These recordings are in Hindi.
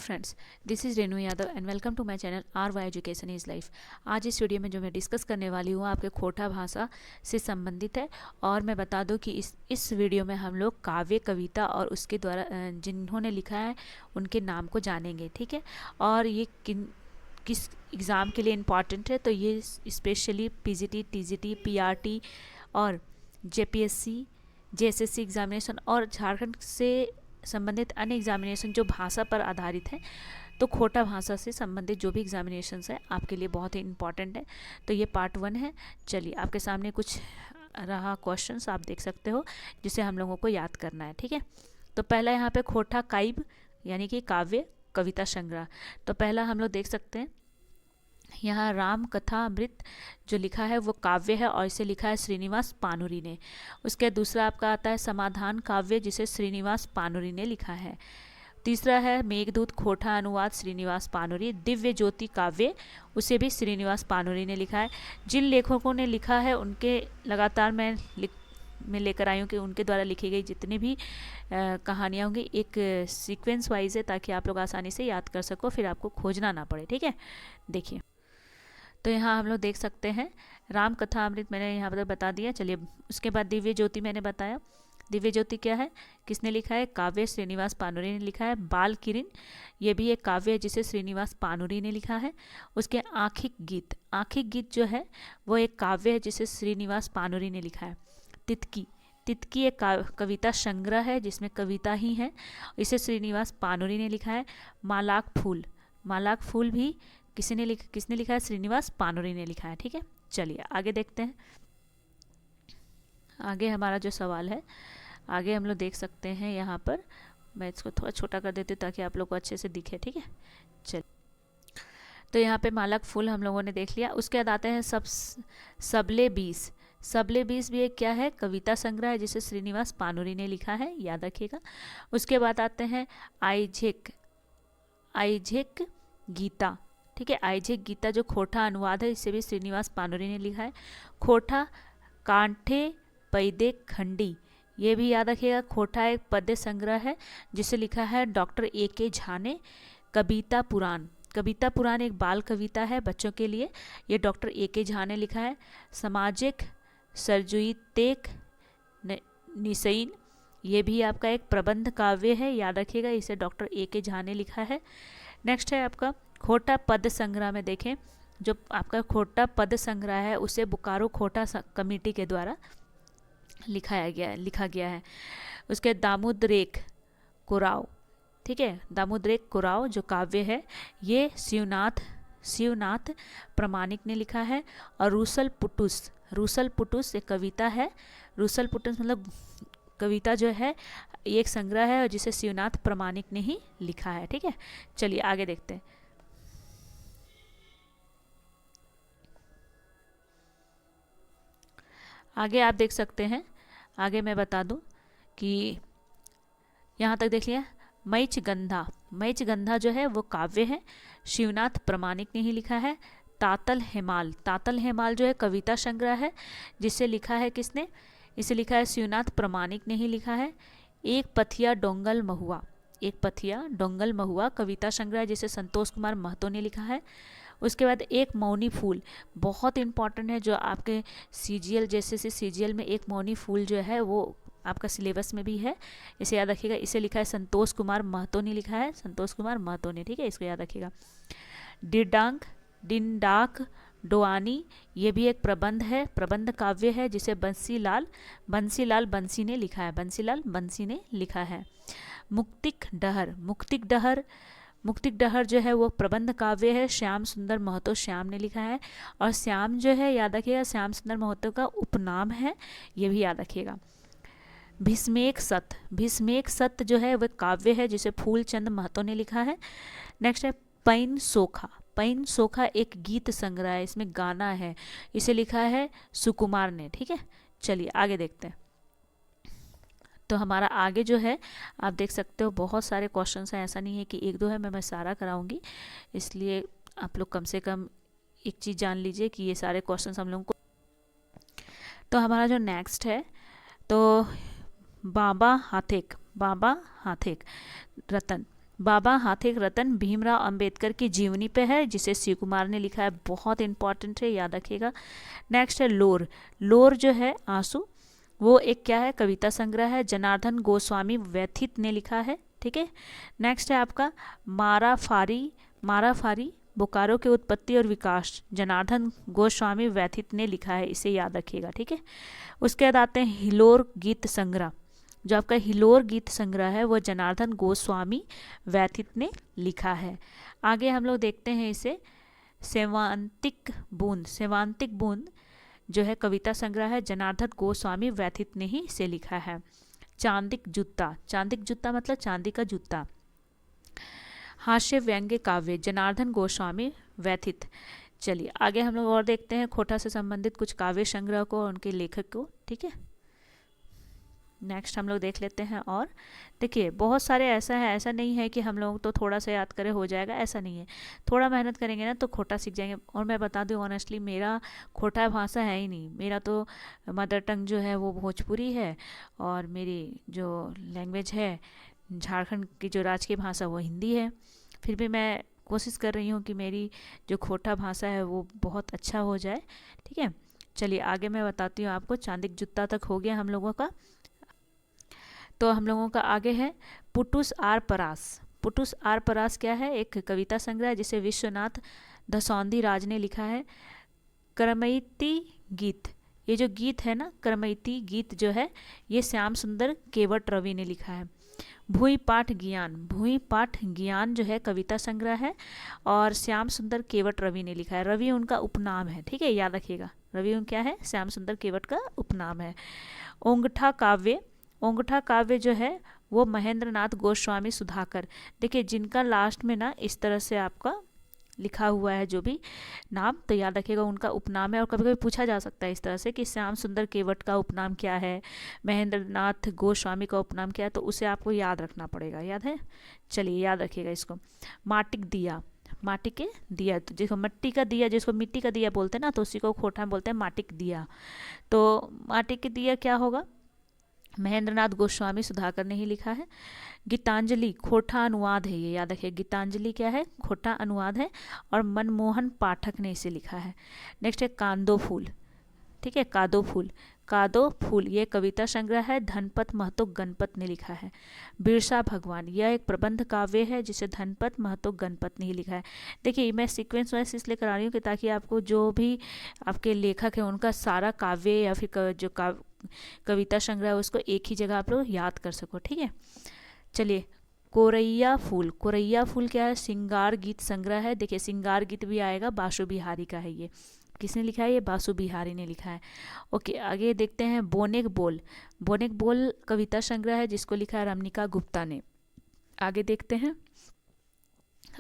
Friends, this is Renu Yadav and welcome to my channel R Y education is life. आज इस वीडियो में जो मैं डिस्कस करने वाली हूँ आपके खोटा भाषा से संबंधित है। और मैं बता दूँ कि इस वीडियो में हम लोग काव्य कविता और उसके द्वारा जिन्होंने लिखा है उनके नाम को जानेंगे, ठीक है। और ये किस एग्ज़ाम के लिए इम्पॉर्टेंट है, तो ये स्पेशली पीजीटी, टीजीटी, पीआरटी और जेपीएससी, जेएसएससी एग्जामिनेशन और झारखंड से संबंधित अन्य एग्जामिनेशन जो भाषा पर आधारित है, तो खोटा भाषा से संबंधित जो भी एग्जामिनेशंस है आपके लिए बहुत ही इम्पॉर्टेंट है। तो ये पार्ट 1 है। चलिए, आपके सामने कुछ रहा क्वेश्चंस आप देख सकते हो जिसे हम लोगों को याद करना है, ठीक है। तो पहला यहाँ पे खोटा काव्य यानी कि काव्य कविता संग्रह। तो पहला हम लोग देख सकते हैं यहाँ राम कथा अमृत जो लिखा है वो काव्य है और इसे लिखा है श्रीनिवास पानुरी ने। उसके दूसरा आपका आता है समाधान काव्य जिसे श्रीनिवास पानुरी ने लिखा है। तीसरा है मेघदूत खोटा अनुवाद श्रीनिवास पानुरी। दिव्य ज्योति काव्य उसे भी श्रीनिवास पानुरी ने लिखा है। जिन लेखकों ने लिखा है उनके लगातार मैं लेकर आई हूँ कि उनके द्वारा लिखी गई जितनी भी कहानियाँ होंगी एक सीक्वेंस वाइज है ताकि आप लोग आसानी से याद कर सको, फिर आपको खोजना ना पड़े, ठीक है। देखिए, तो यहाँ हम लोग देख सकते हैं राम कथा अमृत मैंने यहाँ पर बता दिया। चलिए, उसके बाद दिव्य ज्योति मैंने बताया। दिव्य ज्योति क्या है, किसने लिखा है? काव्य श्रीनिवास पानुरी ने लिखा है। बाल किरण ये भी एक काव्य है जिसे श्रीनिवास पानुरी ने लिखा है। उसके आंखिक गीत, आंखिक गीत जो है वो एक काव्य है जिसे श्रीनिवास पानुरी ने लिखा है। तितकी, तितकी एक कविता संग्रह है जिसमें कविता ही है, इसे श्रीनिवास पानुरी ने लिखा है। मालाक फूल, मालाक फूल भी किसने लिखा है? श्रीनिवास पानुरी ने लिखा है, ठीक है। चलिए आगे देखते हैं। आगे हमारा जो सवाल है, आगे हम लोग देख सकते हैं यहाँ पर, मैं इसको थोड़ा छोटा कर देती हूँ ताकि आप लोग को अच्छे से दिखे, ठीक है। चलिए, तो यहाँ पे मालक फूल हम लोगों ने देख लिया। उसके बाद आते हैं सबले 20। सबले 20 भी एक क्या है? कविता संग्रह है जिसे श्रीनिवास पानुरी ने लिखा है, याद रखिएगा। उसके बाद आते हैं आइझेक, आइझेक गीता, ठीक है। आइझेक गीता जो खोटा अनुवाद है इसे भी श्रीनिवास पानुरी ने लिखा है। खोटा कांठे पैदे खंडी ये भी याद रखिएगा। खोटा एक पद्य संग्रह है जिसे लिखा है डॉक्टर ए.के. झा ने। कविता पुराण, कविता पुराण एक बाल कविता है बच्चों के लिए, ये डॉक्टर ए.के. झा ने लिखा है। समाजिक सरजुईतेक निसईन ये भी आपका एक प्रबंध काव्य है, याद रखिएगा, इसे डॉक्टर ए.के. झा ने लिखा है। नेक्स्ट है आपका खोटा पद संग्रह में देखें, जो आपका खोटा पद संग्रह है उसे बोकारो खोटा कमेटी के द्वारा लिखा गया है। उसके दामुद्रेक कोराव, ठीक है, दामुद्रेक कोराव जो काव्य है ये शिवनाथ प्रमाणिक ने लिखा है। और रूसल पुटुस एक कविता है। रूसल पुटुस मतलब कविता जो है ये एक संग्रह है और जिसे शिवनाथ प्रमाणिक ने ही लिखा है, ठीक है। चलिए आगे देखते हैं। आगे आप देख सकते हैं, आगे मैं बता दूं कि यहाँ तक देख लिया। मैचगंधा, मैचगंधा जो है वो काव्य है, शिवनाथ प्रमाणिक ने ही लिखा है। तातल हेमाल, तातल हेमाल जो है कविता संग्रह है जिसे लिखा है किसने? इसे लिखा है शिवनाथ प्रमाणिक ने ही लिखा है। एक पथिया डोंगल महुआ, एक पथिया डोंगल महुआ कविता संग्रह जिसे संतोष कुमार महतो ने लिखा है। उसके बाद एक मौनी फूल बहुत इंपॉर्टेंट है, जो आपके सीजीएल जैसे से सीजीएल में एक मौनी फूल जो है वो आपका सिलेबस में भी है, इसे याद रखिएगा। इसे लिखा है संतोष कुमार महतो ने लिखा है, संतोष कुमार महतो ने, ठीक है, इसको याद रखिएगा। डिंडाक डोआनी ये भी एक प्रबंध है, प्रबंध काव्य है जिसे बंसीलाल बंसी ने लिखा है, बंसीलाल बंसी ने लिखा है। मुक्तिक डहर जो है वो प्रबंध काव्य है, श्याम सुंदर महतो श्याम ने लिखा है। और श्याम जो है याद रखिएगा, श्याम सुंदर महतो का उपनाम है, ये भी याद रखिएगा। भीष्मेक सत जो है वह काव्य है जिसे फूलचंद महतो ने लिखा है। नेक्स्ट है पैन सोखा एक गीत संग्रह है, इसमें गाना है, इसे लिखा है सुकुमार ने, ठीक है। चलिए आगे देखते हैं। तो हमारा आगे जो है आप देख सकते हो बहुत सारे क्वेश्चंस हैं, ऐसा नहीं है कि एक दो है, मैं सारा कराऊंगी, इसलिए आप लोग कम से कम एक चीज़ जान लीजिए कि ये सारे क्वेश्चंस हम लोगों को। तो हमारा जो नेक्स्ट है, तो बाबा हाथेक रतन, बाबा हाथी रतन भीमराव अंबेडकर की जीवनी पे है, जिसे शिव कुमार ने लिखा है, बहुत इंपॉर्टेंट है, याद रखिएगा। नेक्स्ट है लोर। लोर जो है आंसू, वो एक क्या है, कविता संग्रह है, जनार्दन गोस्वामी व्यथित ने लिखा है, ठीक है। नेक्स्ट है आपका माराफारी। माराफारी बोकारो के उत्पत्ति और विकास, जनार्दन गोस्वामी व्यथित ने लिखा है, इसे याद रखिएगा, ठीक है। उसके बाद आते हैं हिलोर गीत संग्रह। जो आपका हिलोर गीत संग्रह है वो जनार्दन गोस्वामी व्यथित ने लिखा है। आगे हम लोग देखते हैं इसे सेवांतिक बूंद। सेवांतिक बूंद जो है कविता संग्रह है, जनार्दन गोस्वामी व्यथित ने ही इसे लिखा है। चांदिक जूता। चांदिक जूता मतलब चांदी का जूता। हास्य व्यंग्य काव्य, जनार्दन गोस्वामी व्यथित। चलिए आगे हम लोग और देखते हैं खोटा से संबंधित कुछ काव्य संग्रह को और उनके लेखक को, ठीक है। नेक्स्ट हम लोग देख लेते हैं। और देखिए बहुत सारे ऐसा है, ऐसा नहीं है कि हम लोग तो थोड़ा सा याद करें हो जाएगा, ऐसा नहीं है। थोड़ा मेहनत करेंगे ना तो खोटा सीख जाएंगे। और मैं बता दूं ऑनेस्टली, मेरा खोटा भाषा है ही नहीं। मेरा तो मदर टंग जो है वो भोजपुरी है, और मेरी जो लैंग्वेज है झारखंड की जो राजकीय भाषा वो हिंदी है। फिर भी मैं कोशिश कर रही हूँ कि मेरी जो खोटा भाषा है वो बहुत अच्छा हो जाए, ठीक है। चलिए आगे मैं बताती हूँ आपको। चांदिक जूता तक हो गया हम लोगों का। तो हम लोगों का आगे है पुटुस आर परास। पुटुस आर परास क्या है, एक कविता संग्रह जिसे विश्वनाथ दसौंधी राज ने लिखा है। करमैती गीत, ये जो गीत है ना, करमैती गीत जो है ये श्याम सुंदर केवट रवि ने लिखा है। भूई पाठ ज्ञान। भूई पाठ ज्ञान जो है कविता संग्रह है और श्याम सुंदर केवट रवि ने लिखा है। रवि उनका उपनाम है, ठीक है, याद रखिएगा। रवि उन क्या है, श्याम सुंदर केवट का उपनाम है। ओंगठा काव्य। ओंगठा काव्य जो है वो महेंद्र नाथ गोस्वामी सुधाकर। देखिए जिनका लास्ट में ना इस तरह से आपका लिखा हुआ है जो भी नाम, तो याद रखिएगा उनका उपनाम है। और कभी कभी पूछा जा सकता है इस तरह से कि श्याम सुंदर केवट का उपनाम क्या है, महेंद्र नाथ गोस्वामी का उपनाम क्या है, तो उसे आपको याद रखना पड़ेगा। याद है, चलिए याद रखिएगा इसको। माटिक दिया। माटी के दिया, तो जिसको मिट्टी का दिया, जिसको मिट्टी का दिया बोलते हैं ना, तो उसी को खोटा में बोलते हैं माटिक दिया। तो माटी के दिया क्या होगा, महेंद्र नाथ गोस्वामी सुधाकर ने ही लिखा है। गीतांजलि खोटा अनुवाद है, ये याद रखिए। गीतांजलि क्या है, खोटा अनुवाद है, और मनमोहन पाठक ने इसे लिखा है। नेक्स्ट है कांदो फूल, ठीक है, कादो फूल। कादो फूल ये कविता संग्रह है, धनपत महतो गणपत ने लिखा है। बिरसा भगवान यह एक प्रबंध काव्य है जिसे धनपत महतो गणपत ने ही लिखा है। देखिए मैं सीक्वेंस वाइज इसलिए करा रही हूँ कि ताकि आपको जो भी आपके लेखक है उनका सारा काव्य या फिर जो कविता संग्रह उसको एक ही जगह आप लोग याद कर सको, ठीक है। चलिए कोरैया फूल। कोरैया फूल क्या है, श्रृंगार गीत संग्रह है। देखिए श्रृंगार गीत भी आएगा, बासु बिहारी का है ये। किसने लिखा है, ये बासु बिहारी ने लिखा है। ओके आगे देखते हैं बोनेक बोल। बोनेक बोल कविता संग्रह है जिसको लिखा है रमनिका गुप्ता ने। आगे देखते हैं,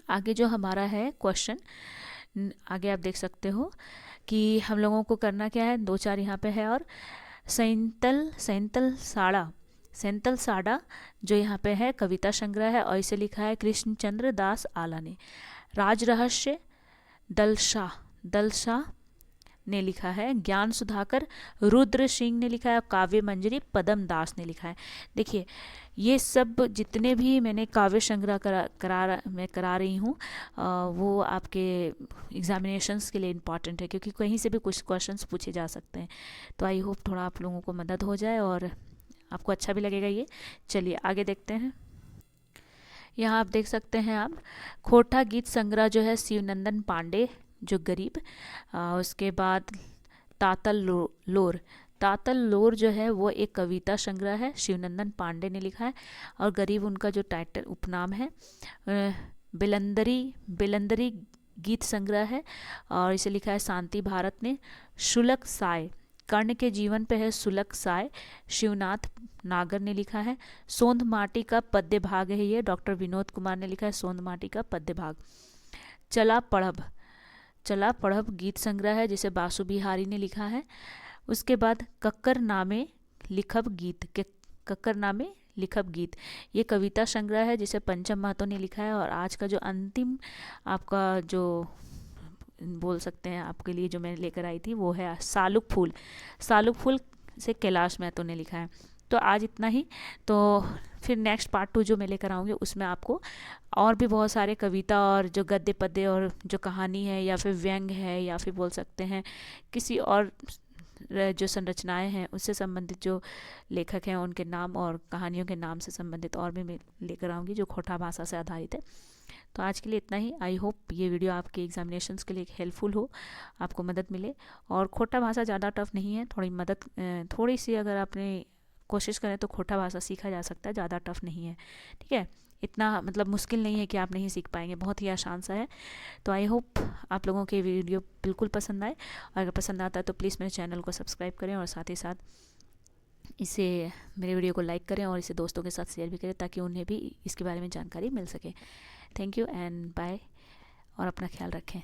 आगे जो हमारा है क्वेश्चन, आगे आप देख सकते हो कि हम लोगों को करना क्या है, 2-4 यहाँ पे है। और सैंतल साड़ा। सैंतल साड़ा जो यहाँ पे है कविता संग्रह है और इसे लिखा है कृष्णचंद्र दास आला ने। राज रहस्य दलशाह ने लिखा है। ज्ञान सुधाकर रुद्र सिंह ने लिखा है। काव्य मंजरी पदम दास ने लिखा है। देखिए ये सब जितने भी मैंने काव्य संग्रह करा रही हूँ वो आपके एग्जामिनेशंस के लिए इम्पॉर्टेंट है, क्योंकि कहीं से भी कुछ क्वेश्चंस पूछे जा सकते हैं। तो आई होप थोड़ा आप लोगों को मदद हो जाए और आपको अच्छा भी लगेगा ये। चलिए आगे देखते हैं। यहाँ आप देख सकते हैं आप खोटा गीत संग्रह जो है शिवनंदन पांडे जो गरीब। उसके बाद तातल लोर। तातल लोर जो है वो एक कविता संग्रह है, शिवनंदन पांडे ने लिखा है। और गरीब उनका जो टाइटल उपनाम है। बिलंदरी गीत संग्रह है और इसे लिखा है शांति भारत ने। शुल्क साय कर्ण के जीवन पे है। शुल्क साय शिवनाथ नागर ने लिखा है। सोंध माटी का पद्य भाग है ये, डॉक्टर विनोद कुमार ने लिखा है सोंध माटी का पद्य भाग। चला पढ़ब गीत संग्रह है जिसे बासु बिहारी ने लिखा है। उसके बाद कक्कर नामे लिखब गीत ये कविता संग्रह है जिसे पंचम महतो ने लिखा है। और आज का जो अंतिम आपका जो बोल सकते हैं आपके लिए जो मैं लेकर आई थी वो है सालुक फूल से कैलाश महतो ने लिखा है। तो आज इतना ही। तो फिर नेक्स्ट पार्ट 2 जो मैं लेकर आऊँगी उसमें आपको और भी बहुत सारे कविता और जो गद्य पद्य और जो कहानी है या फिर व्यंग है या फिर बोल सकते हैं किसी और जो संरचनाएं हैं उससे संबंधित जो लेखक हैं उनके नाम और कहानियों के नाम से संबंधित और भी मैं लेकर आऊँगी जो खोटा भाषा से आधारित है। तो आज के लिए इतना ही। आई होप ये वीडियो आपके एग्जामिनेशंस के लिए हेल्पफुल हो, आपको मदद मिले। और खोटा भाषा ज़्यादा टफ नहीं है, थोड़ी सी अगर आपने कोशिश करें तो खोटा भाषा सीखा जा सकता है, ज़्यादा टफ नहीं है। ठीक है, इतना मतलब मुश्किल नहीं है कि आप नहीं सीख पाएंगे, बहुत ही आसान सा है। तो आई होप आप लोगों के वीडियो बिल्कुल पसंद आए, और अगर पसंद आता है तो प्लीज़ मेरे चैनल को सब्सक्राइब करें और साथ ही साथ इसे मेरे वीडियो को लाइक करें और इसे दोस्तों के साथ शेयर भी करें ताकि उन्हें भी इसके बारे में जानकारी मिल सके। थैंक यू एंड बाय, और अपना ख्याल रखें।